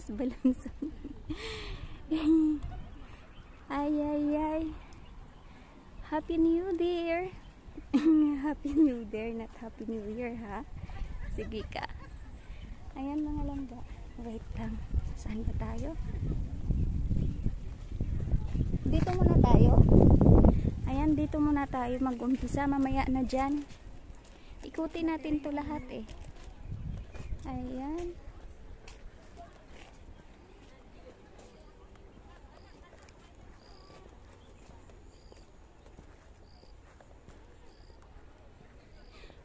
Miss Balanson. Ay, ay, ay. Happy New Year. Happy New Year, not Happy New Year, ha? Sige ka. Ayan mga langga. Wait lang. Saan ba tayo? Dito muna tayo. Ayan, dito muna tayo mag-umpisa. Mamaya na dyan. Ikutin natin to lahat eh. Ayan.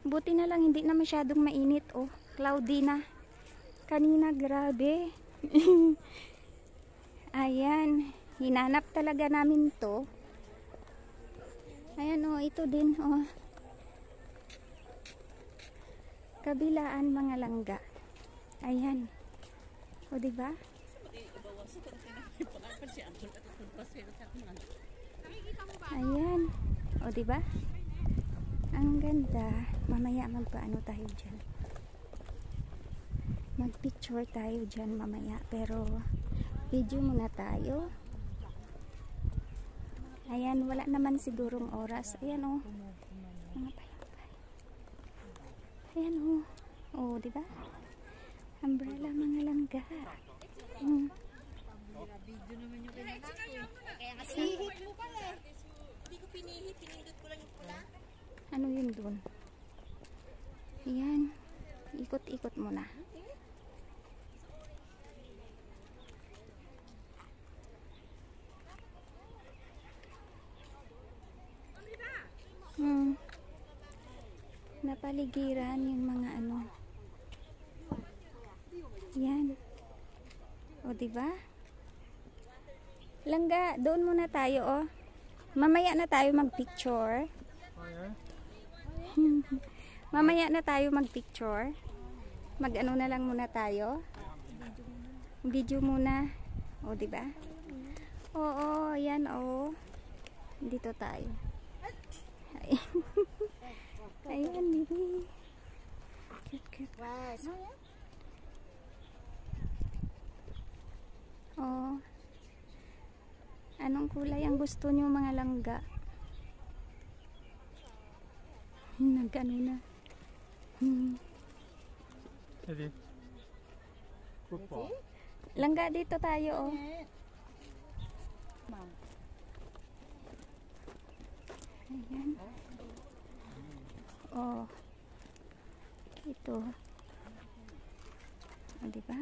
Buti na lang hindi na masyadong mainit oh. Cloudy na. Kanina grabe. Ayan. Hinanap talaga namin to. Ayan oh, ito din oh. Kabilaan mga langga. Ayan. O diba? Ayan. O diba? Ang ganda. Mamaya magpaano tayo dyan. Mag-picture tayo dyan mamaya. Pero video muna tayo. Ayan. Wala naman sigurong oras. Ayan o. Mga payong. Ayan o. O diba? Umbrella mga langga. Video naman yung kinakako. Sihit mo pala. Hindi ko pinihit. Pinindot ko lang yung pula. Ano yun dun? Ayan. Ikot-ikot muna. Napaligiran yung mga ano. Ayan. O diba? Langga, doon muna tayo oh. Mamaya na tayo mag-picture. Mamaya na tayo mag-picture. Mag-ano na lang muna tayo. Video muna. O, diba? Oo, yan o. Dito tayo. Ayan, baby. Cute. Oh. Anong kulay ang gusto nyo mga langga? Nag-ano na. Ready? Football. Langga dito tayo oh. Ayan. Oh. Ito. O diba?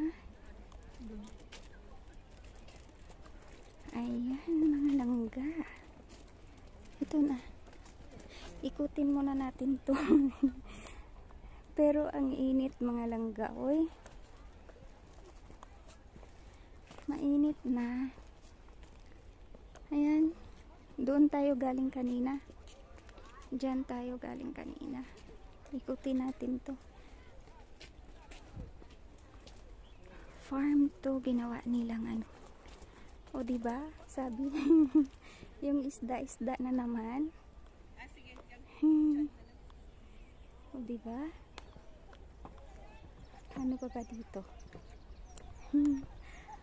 Ayan mga langga. Ito na. Ikutin muna natin to. Pero ang init mga langga, oy. Mainit na. Ayan. Doon tayo galing kanina. Diyan tayo galing kanina. Ikutin natin to. Farm to ginawa nilang ano. O diba? Sabi yung isda-isda na naman. O diba? Ano pa ba dito?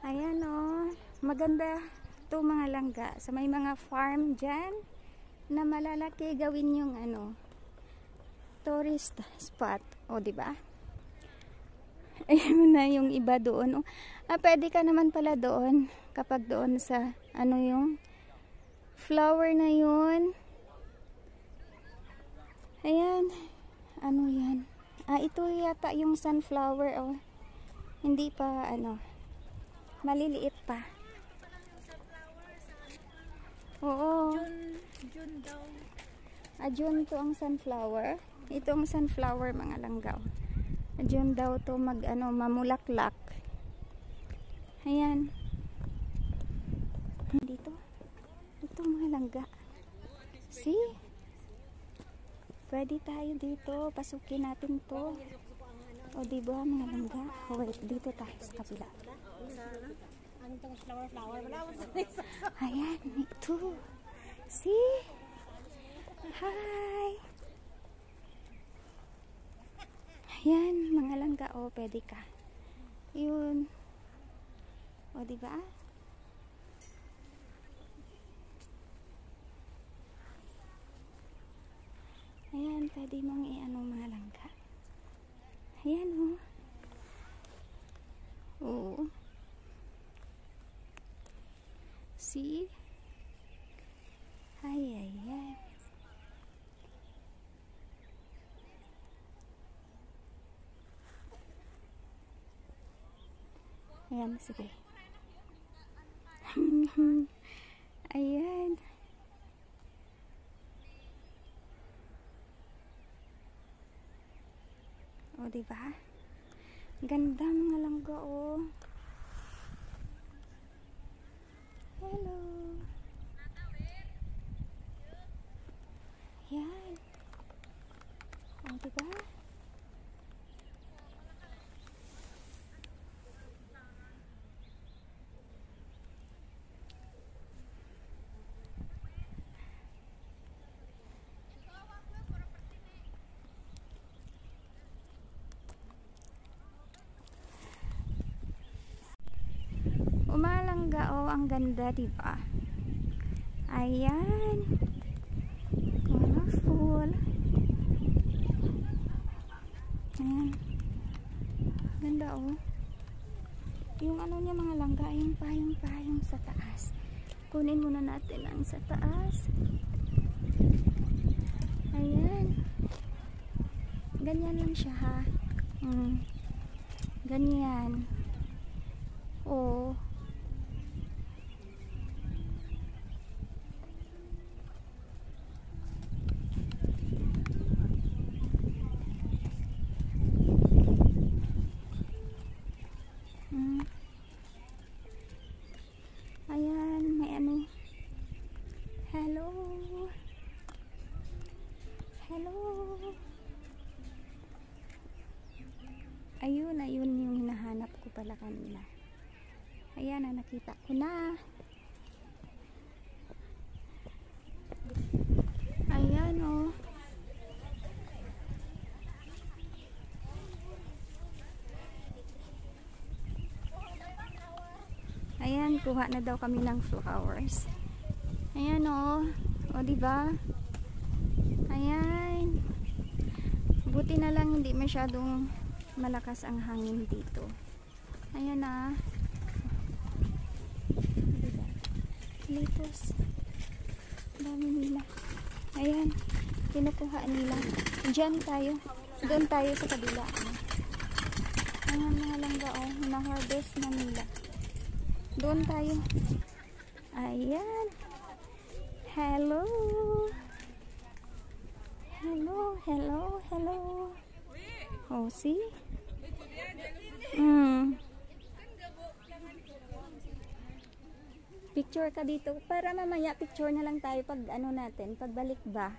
Ayan o. Maganda to mga langga. Sa may mga farm dyan na malalaki gawin yung ano tourist spot. O diba? Ayun na yung iba doon. O, pwede ka naman pala doon kapag doon sa ano yung flower na yun. Ayan. Ano yan? Ito yata yung sunflower. Oh. Hindi pa ano. Maliliit pa. Oo. June daw. June to ang sunflower. Ito ang sunflower mga langgaw. June daw to mag ano mamulaklak. Ayan. Dito. Ito mga langga. See? Pwede tayo dito. Pasukin natin to. O diba mga langga? Wait, dito tayo sa kabila. Anong itong flower? Ayan, ito. See? Hi! Ayan, mga langga. O, pwede ka. Yun. O, diba? Ayan, pwede mong i-ano mga langga. Ayan, oh. Oo. See? Ay, ay, ay. Ayan, sige. Ayan. O, diba? Ganda mga langga, oh. Hello. Ayan. O, diba? Umalangga, oh, ang ganda, diba? Ayan. Colorful. Ayan. Ganda, oh. Yung ano niya mga langga, yung payong sa taas. Kunin muna natin ang sa taas. Ayan. Ganyan lang siya, ha. Ganyan. Oh. Ayan, may ano. Hello. Hello. Ayun yung hinahanap ko pala kanina. Ayan, nakita ko na. Ayan, oh. Ayan, kuha na daw kami ng flowers. Ayan, oh. O, diba? Ayan. Buti na lang hindi masyadong malakas ang hangin dito. Ayan, ah. Diba? Litos. Dami nila. Ayan. Kinukuha nila. Diyan tayo. Doon tayo sa kabila. Ayan, mga langga, oh. Na-harvest na nila. Doon tayo. Ayan. Hello. Hello, hello, hello. Oh, see? Picture ka dito. Para mamaya picture na lang tayo pag ano natin, pagbalik ba.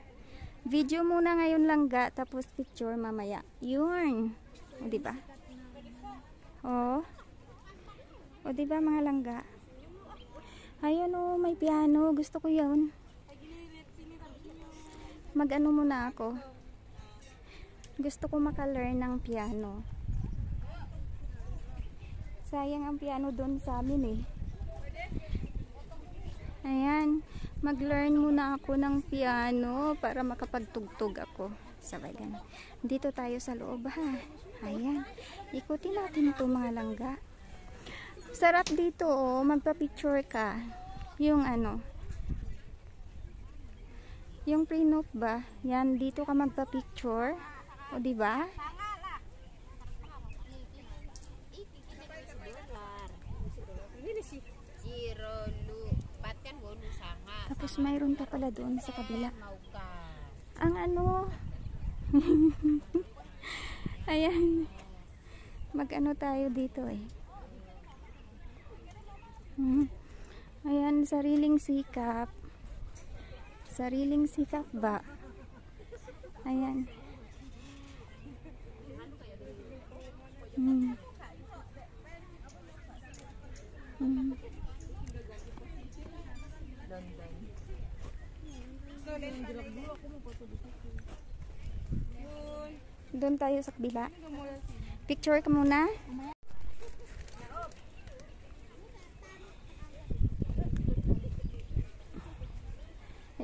Video muna ngayon langga, tapos picture mamaya. Yun. O, diba? Oh. O, diba mga langga? Ayun, oh, may piano. Gusto ko yun. Mag-ano muna ako. Gusto ko maka-learn ng piano. Sayang ang piano doon sa amin, eh. Ayan. Mag-learn muna ako ng piano para makapagtugtog ako. Sabay ganun. Dito tayo sa loob, ha. Ayan. Ikutin natin ito mga langga. Sarap dito, oh, magpa-picture ka. Yung ano, yung pre-note ba? Yan, dito ka magpa-picture. O, diba? Tapos mayroon pa pala doon sa kabila. Ang ano, ayan. Mag-ano tayo dito, eh. Ayan, sariling sikap. Sariling sikap ba? Ayan. Doon tayo sa kabila. Picture ka muna.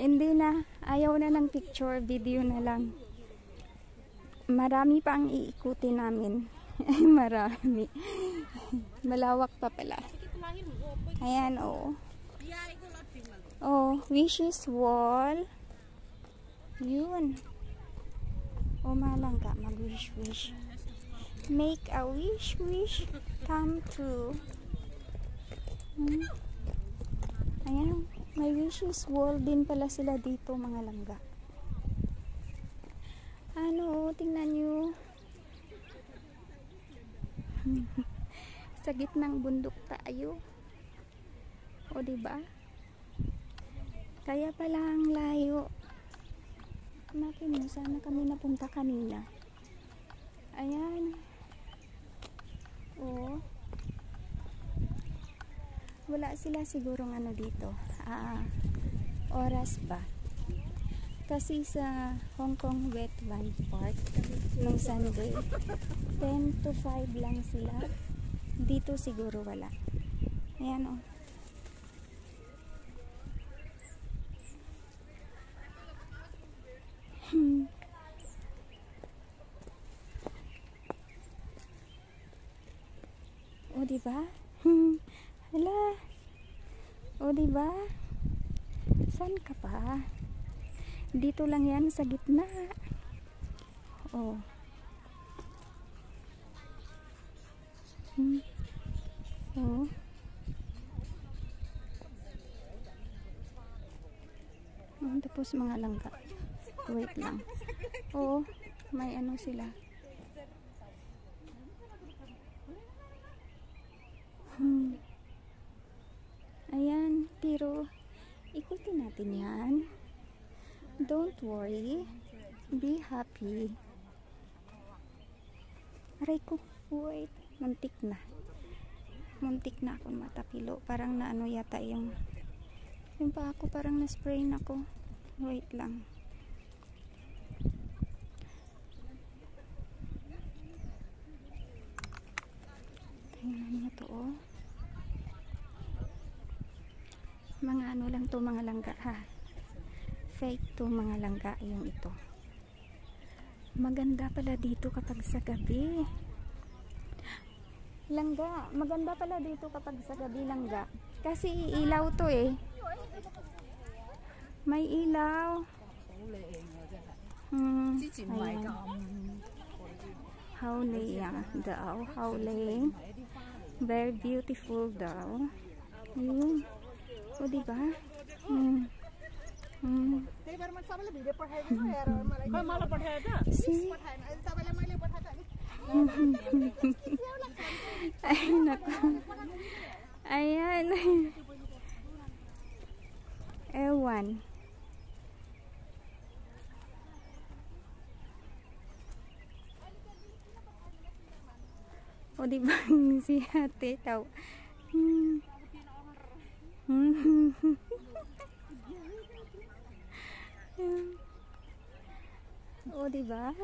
Hindi na. Ayaw na ng picture. Video na lang. Marami pa ang iikutin namin. Marami. Malawak pa pala. Ayan, oh. Oh, wishes wall. Yun. O malangga, mag-wish-wish. Make a wish-wish come true. Ayan. May wishes wall din pala sila dito, mga langga. Ano, tingnan nyo. Sa gitnang bundok tayo. O, diba? Kaya pala ang layo. Nakin mo, sana kami napunta kanina. Ayan. O. Wala sila sigurong ano dito. Oras ba? Kasi sa Hong Kong Wetland Park nung Sunday 10 to 5 lang sila. Dito siguro wala. Ayan o. O diba? Hala. O diba? Saan ka pa? Dito lang yan sa gitna. Oh. Oh. Tapos mga langka. Wait lang. Oh, may ano sila. Ayan, pero ikutin natin yan. Don't worry. Be happy. Aray ko. Wait. Muntik na. Muntik na akong matapilo. Parang na ano yata yung pa ako. Parang na-spray na ko. Wait lang. Tingnan nyo to, oh. Mga ano lang to, mga langga, ha. Fake to, mga langga yung ito. Maganda pala dito kapag sa gabi. Langga, maganda pala dito kapag sa gabi, langga. Kasi ilaw to eh. May ilaw. Ayan. Howling daw. Howling. Very beautiful daw. Ayun. O diba? See? Ay, naku. Ayan. Ewan. O diba si ate tao. O diba?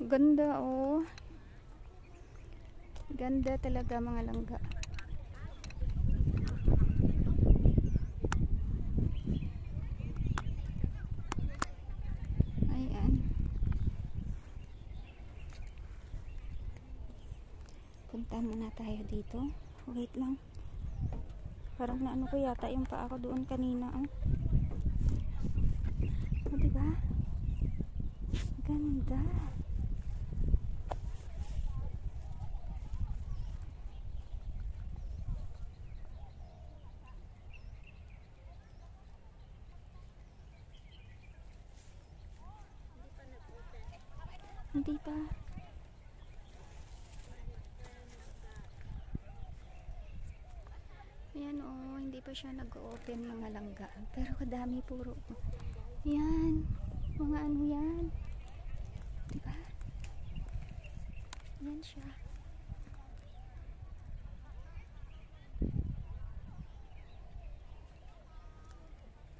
Ganda, oh. Ganda talaga, mga langga. Ayan. Punta muna tayo dito. Wait lang. Parang naano ko yata yung paa ko doon kanina, oh. O, diba? Ganda. Hindi pa. Ayan, oh, hindi pa siya nag-open, mga langga. Pero kadami puro. Ayan. Mga ano yan. Diba? Yan siya.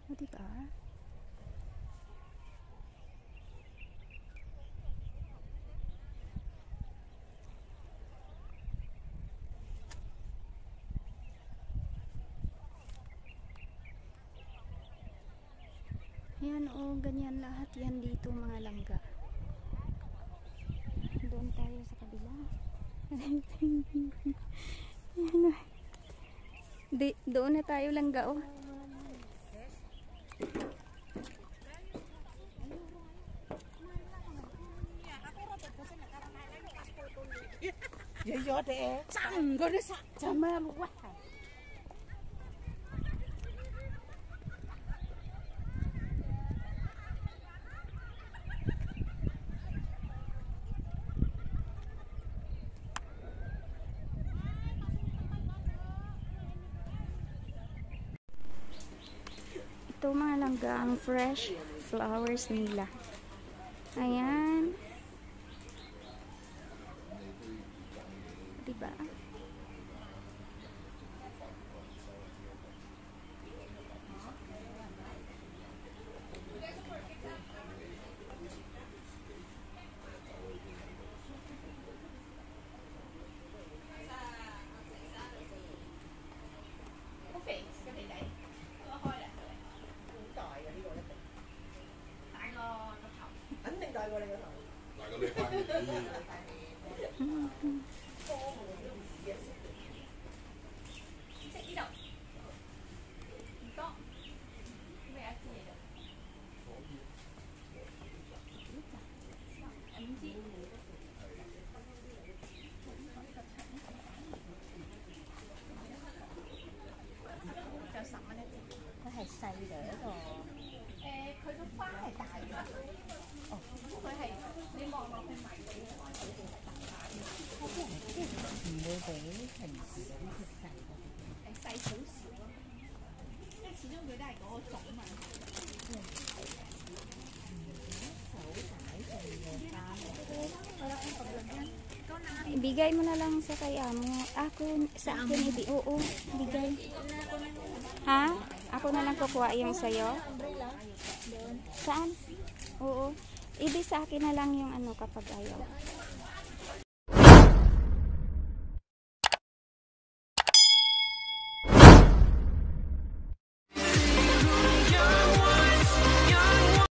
O, diba? Yan o, ganyan lahat yan dito mga langga. Doon tayo sa kabila. Yan o. Doon na tayo langga o. Yo de sang ko na sa chama mo wa. Ito mga langga, ang fresh flowers nila. Ayan. Diba? Lại có liên quan gì Ibigay mo na lang sa kay amo. Ako, sa akin, oo, bigay. Ha? Ako na lang kukuha yung sa'yo? Saan? Oo. Ibig sa akin na lang yung ano kapag ayaw.